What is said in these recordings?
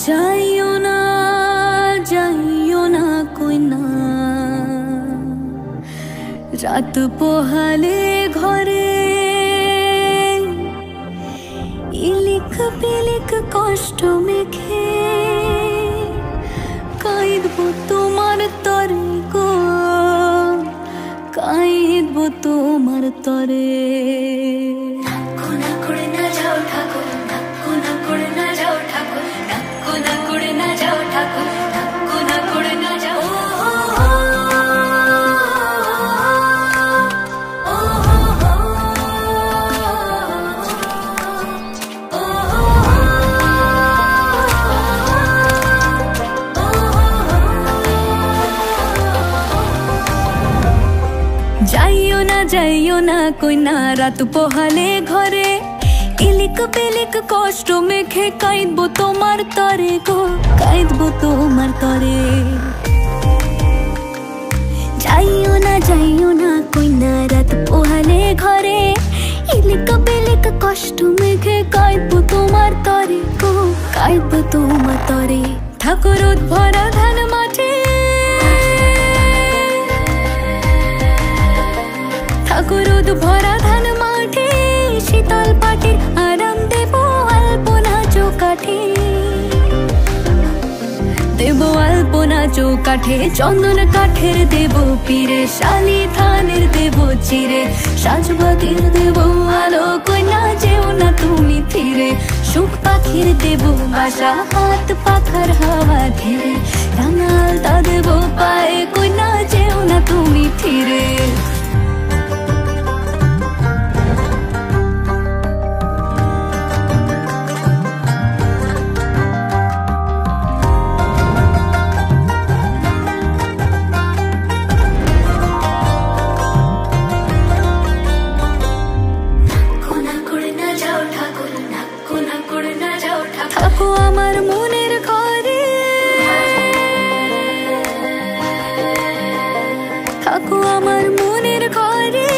যাইও না যাইও না কই না, রাত পোহালে ঘরে ইলিক পিলিক কষ্ট মেখে কাঁদবো তোমার তরে গো, কাঁদবো তোমার তরে। যাইও না কই না, রাত পোহালে ঘরে ইলিক পিলিক কষ্ট মেখে কাঁদবো তোমার তরে গো, কাঁদবো তোমার তরে। যাইও না কই না, রাত পোহালে ঘরে ইলিক পিলিক কষ্ট মেখে কাঁদবো তোমার তরে গো, কাঁদবো তোমার তরে। ঠাকুর ভরা ধান মাঠে, ঠাকুর ভরা ধান মাঠে শীতল পাটির আরাম দেব আলপনা চৌকাঠে, দেব আলপনা চৌকাঠে। চন্দন কাঠের দেব পীরে, শালি ধানের দেব চিরে, সাজবাতির দেব আলো কই না যেও না তুমি ফিরে। সুখ পাখির দেব বাসা, হাত পাখার হাওয়া ধীরে, রাঙাল তা দেব পায়ে কই না যেও না তুমি ফিরে। থাকো আমার মনের ঘরে, থাকো আমার মনের ঘরে,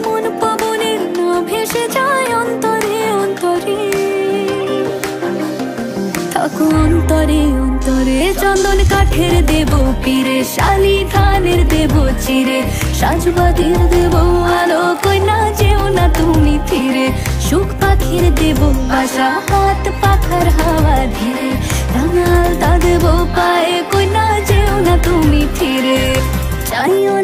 মন পবনের না ভেসে যায় অন্তরে অন্তরে। থাকো অন্তরে অন্তরে, চন্দন কাঠের দেব পীরে, শালি ধানের দেব চিরে, সাজবাতির দেব আলো কই না যেও না তুমি ফিরে। সুখ পাখির দেব বাসা, হাত পাখার হাওয়া ধীরে, রাঙাল তা দেব পায়ে কই না যেও না তুমি ফিরে। যাইও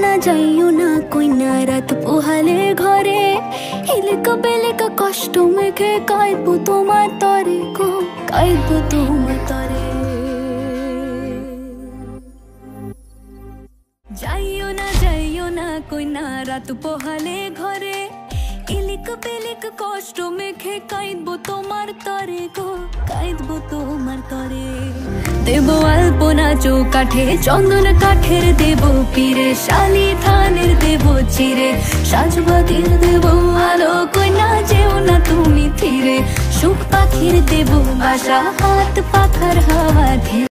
না কই না, রাত পোহালে ঘরে ইলিক পিলিক কষ্ট মেখে কাঁদবো তোমার তরে গো, কাঁদবো তোমার তরে। যাইও না কই না, রাত পোহালে ঘরে ইলিক পিলিক কষ্ট মেখে কাঁদবো তোমার তরে গো, কাঁদবো তোমার তরে। দেব আলপনা চৌকাঠে, চন্দন কাঠের দেব পীরে, শালি ধানের দেব চিরে, সাজবাতির দেব আলো কই না যেও না তুমি ফিরে। সুখ পাখির দেব বাসা, হাত পাখার হাওয়া ধীরে।